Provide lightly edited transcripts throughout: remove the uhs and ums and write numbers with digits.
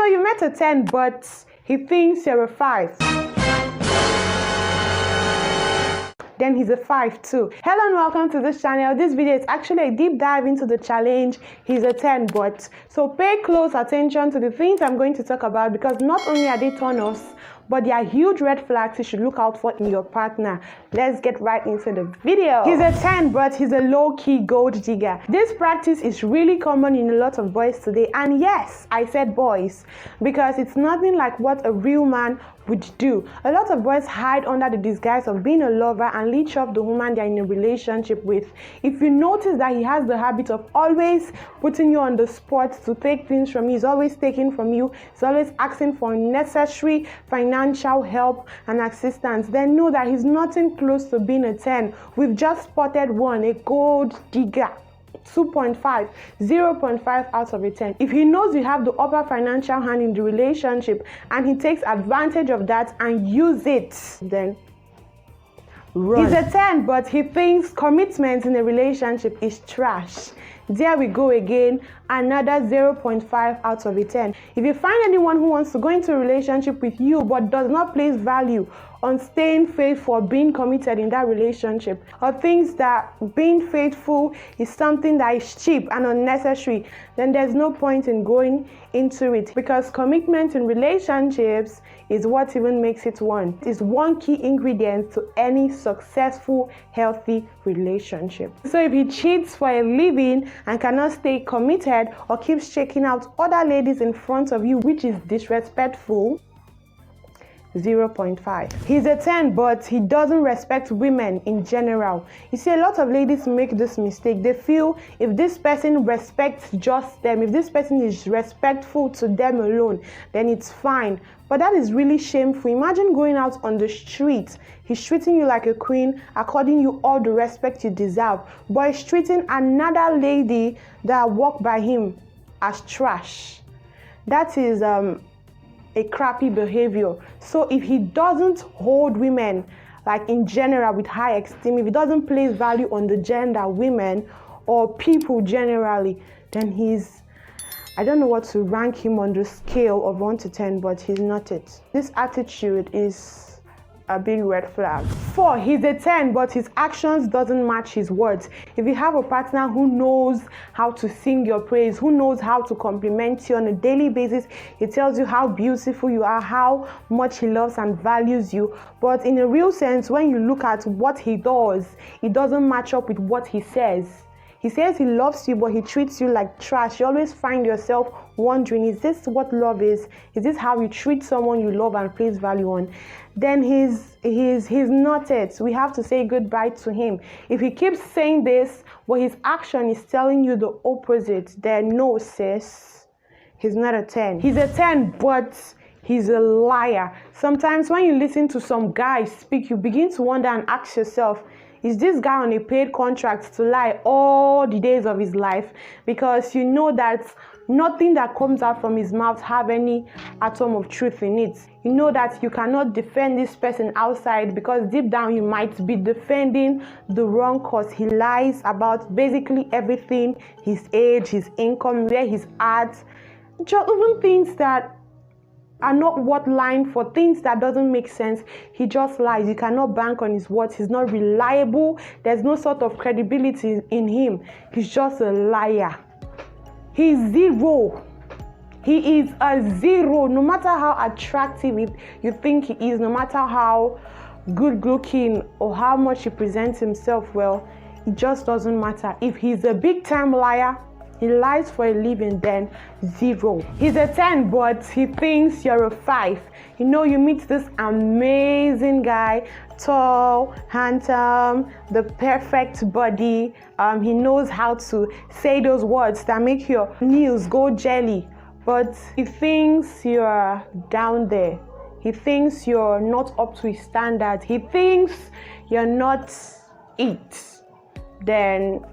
So you met a 10, but he thinks you're a 5. Then he's a 5 too. Hello and welcome to this channel. This video is actually a deep dive into the challenge he's a 10 but. So pay close attention to the things I'm going to talk about, because not only are they turn-offs, but they are huge red flags you should look out for in your partner. Let's get right into the video. He's a 10 but he's a low-key gold digger. This practice is really common in a lot of boys today, and yes, I said boys because it's nothing like what a real man would do. A lot of boys hide under the disguise of being a lover and leech off the woman they're in a relationship with. If you notice that he has the habit of always putting you on the spot to take things from you, he's always taking from you, he's always asking for unnecessary financial help and assistance, then know that he's nothing close to being a 10. We've just spotted one, a gold digger. 2.5, 0.5 out of a 10. If he knows you have the upper financial hand in the relationship and he takes advantage of that and use it, then run. He's a 10 but he thinks commitment in a relationship is trash. There we go again, another 0.5 out of a 10. If you find anyone who wants to go into a relationship with you but does not place value on staying faithful or being committed in that relationship, or thinks that being faithful is something that is cheap and unnecessary, then there's no point in going into it, because commitment in relationships is what even makes it one. It's one key ingredient to any successful, healthy relationship. So if he cheats for a living and cannot stay committed or keeps checking out other ladies in front of you, which is disrespectful, 0.5. He's a 10 but he doesn't respect women in general. You see, a lot of ladies make this mistake. They feel if this person respects just them, if this person is respectful to them alone, then it's fine. But that is really shameful. Imagine going out on the street, he's treating you like a queen, according you all the respect you deserve, but he's treating another lady that walked by him as trash. That is a crappy behavior. So if he doesn't hold women like in general with high esteem, if he doesn't place value on the gender, women or people generally, then he's, I don't know what to rank him on the scale of 1 to 10, but he's not it. This attitude is a big red flag. 4, he's a 10 but his actions doesn't match his words. If you have a partner who knows how to sing your praise, who knows how to compliment you on a daily basis, he tells you how beautiful you are, how much he loves and values you, but in a real sense, when you look at what he does, it doesn't match up with what he says. He says he loves you, but he treats you like trash. You always find yourself wondering, is this what love is? Is this how you treat someone you love and place value on? Then he's not it. We have to say goodbye to him. If he keeps saying this, but his action is telling you the opposite, then no, sis, he's not a 10. He's a 10, but he's a liar. Sometimes when you listen to some guys speak, you begin to wonder and ask yourself, is this guy on a paid contract to lie all the days of his life? Because you know that nothing that comes out from his mouth have any atom of truth in it. You know that you cannot defend this person outside, because deep down you might be defending the wrong cause. He lies about basically everything: his age, his income, where he's at, just even things that are not worth lying for, things that doesn't make sense. He just lies. You cannot bank on his words. He's not reliable. There's no sort of credibility in him. He's just a liar. He's 0. He is a 0. No matter how attractive you think he is, no matter how good looking or how much he presents himself well, it just doesn't matter. If he's a big time liar, he lies for a living, then 0. He's a 10 but he thinks you're a 5. You know, you meet this amazing guy, tall, handsome, the perfect body. He knows how to say those words that make your nails go jelly, but he thinks you're down there. He thinks you're not up to his standard. He thinks you're not it. Then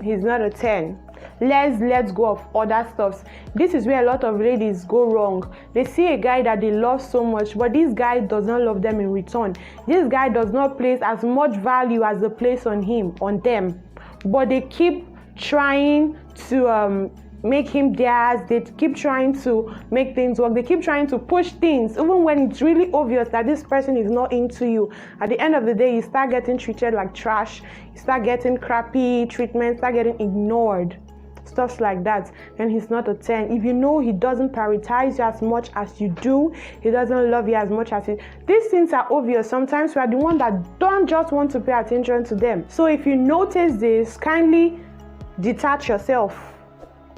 he's not a 10. Let's go of other stuffs. This is where a lot of ladies go wrong. They see a guy that they love so much, but this guy does not love them in return. This guy does not place as much value as they place on them, but they keep trying to make him theirs. They keep trying to make things work. They keep trying to push things, even when it's really obvious that this person is not into you. At the end of the day, you start getting treated like trash. You start getting crappy treatment, start getting ignored. Stuff like that, and he's not a 10. If you know he doesn't prioritize you as much as you do, he doesn't love you as much as you, these things are obvious. Sometimes we are the one that don't just want to pay attention to them. So if you notice this, kindly detach yourself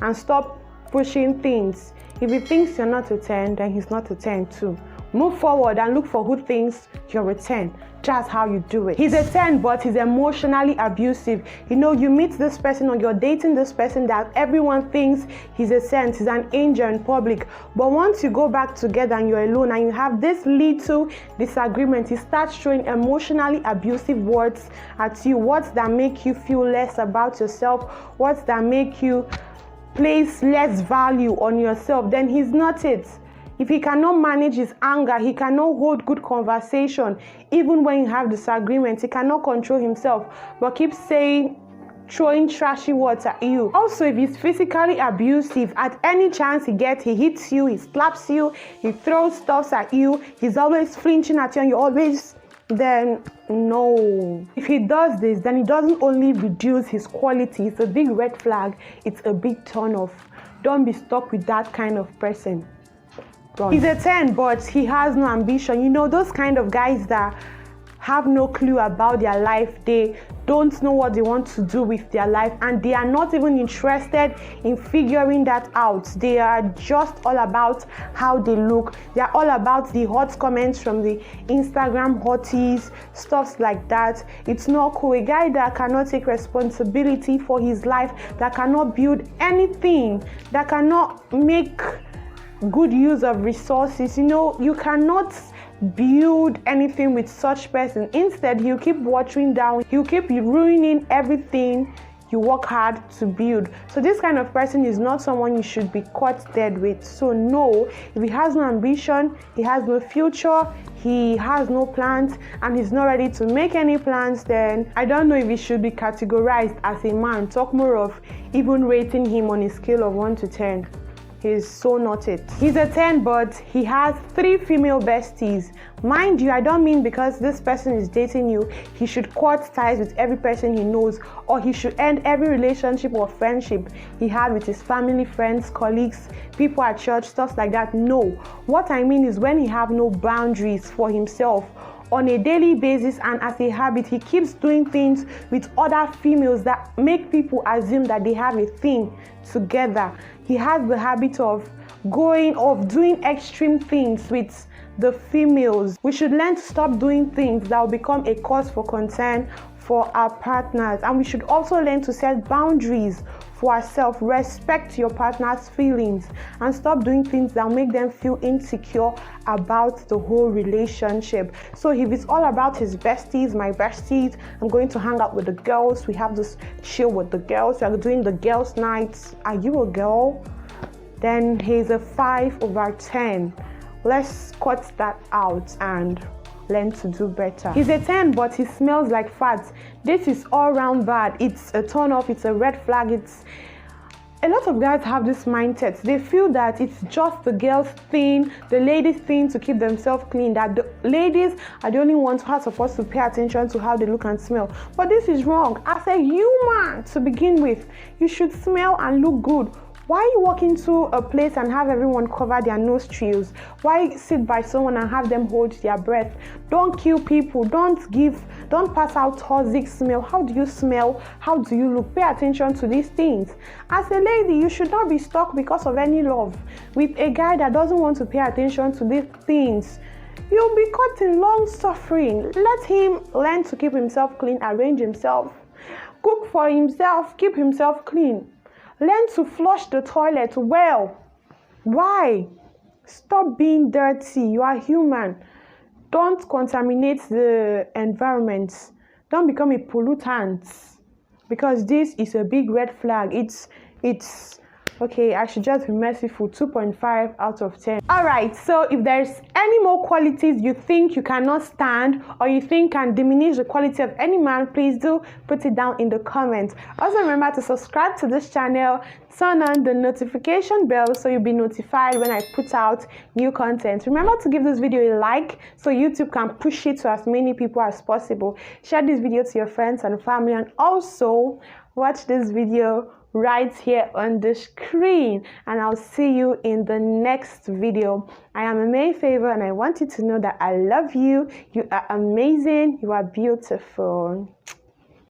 and stop pushing things. If he thinks you're not a 10, then he's not a 10 too. Move forward and look for who thinks you're a 10. That's how you do it. He's a 10, but he's emotionally abusive. You know, you meet this person or you're dating this person that everyone thinks he's a saint, he's an angel in public. But once you go back together and you're alone and you have this little disagreement, he starts throwing emotionally abusive words at you. Words that make you feel less about yourself. Words that make you place less value on yourself. Then he's not it. If he cannot manage his anger, he cannot hold good conversation. Even when you have disagreements, he cannot control himself, but keeps throwing trashy words at you. Also, if he's physically abusive, at any chance he gets, he hits you, he slaps you, he throws stuff at you, he's always flinching at you, and you always, then no. If he does this, then he doesn't only reduce his quality. It's a big red flag. It's a big turn off. Don't be stuck with that kind of person. He's a 10, but he has no ambition. You know, those kind of guys that have no clue about their life. They don't know what they want to do with their life, and they are not even interested in figuring that out. They are just all about how they look. They are all about the hot comments from the Instagram hotties, stuff like that. It's not cool. A guy that cannot take responsibility for his life, that cannot build anything, that cannot make good use of resources. You know, you cannot build anything with such person. Instead, he'll keep watering down, he'll keep ruining everything you work hard to build. So this kind of person is not someone you should be caught dead with. So no, if he has no ambition, he has no future, he has no plans, and he's not ready to make any plans, then I don't know if he should be categorized as a man. Talk more of even rating him on a scale of 1 to 10. He's so not it. He's a 10, but he has 3 female besties. Mind you, I don't mean because this person is dating you, he should cut ties with every person he knows, or he should end every relationship or friendship he had with his family, friends, colleagues, people at church, stuff like that. No. What I mean is when he have no boundaries for himself. On a daily basis and as a habit, he keeps doing things with other females that make people assume that they have a thing together. He has the habit of doing extreme things with the females. We should learn to stop doing things that will become a cause for concern for our partners, and we should also learn to set boundaries for ourselves. Respect your partner's feelings and stop doing things that make them feel insecure about the whole relationship. So if it's all about his besties, my besties, I'm going to hang out with the girls, we have this chill with the girls, we are doing the girls' nights. Are you a girl? Then he's a 5/10. Let's cut that out and learn to do better. He's a 10, but he smells like fat. This is all round bad. It's a turn off, it's a red flag. It's a lot of guys have this mindset. They feel that it's just the girls' thing, the ladies' thing to keep themselves clean, that the ladies are the only ones who are supposed to pay attention to how they look and smell. But this is wrong. As a human, to begin with, you should smell and look good. Why you walk into a place and have everyone cover their nostrils? Why sit by someone and have them hold their breath? Don't kill people. Don't pass out toxic smell. How do you smell? How do you look? Pay attention to these things. As a lady, you should not be stuck because of any love with a guy that doesn't want to pay attention to these things. You'll be caught in long suffering. Let him learn to keep himself clean, arrange himself, cook for himself, keep himself clean. Learn to flush the toilet well. Why? Stop being dirty. You are human. Don't contaminate the environment. Don't become a pollutant. Because this is a big red flag. It's Okay, I should just be merciful. 2.5 out of 10. Alright, so if there's any more qualities you think you cannot stand or you think can diminish the quality of any man, please do put it down in the comments. Also remember to subscribe to this channel, turn on the notification bell so you'll be notified when I put out new content. Remember to give this video a like so YouTube can push it to as many people as possible. Share this video to your friends and family, and also watch this video right here on the screen, and I'll see you in the next video. I am a May Favor, and I want you to know that I love you. You are amazing. You are beautiful.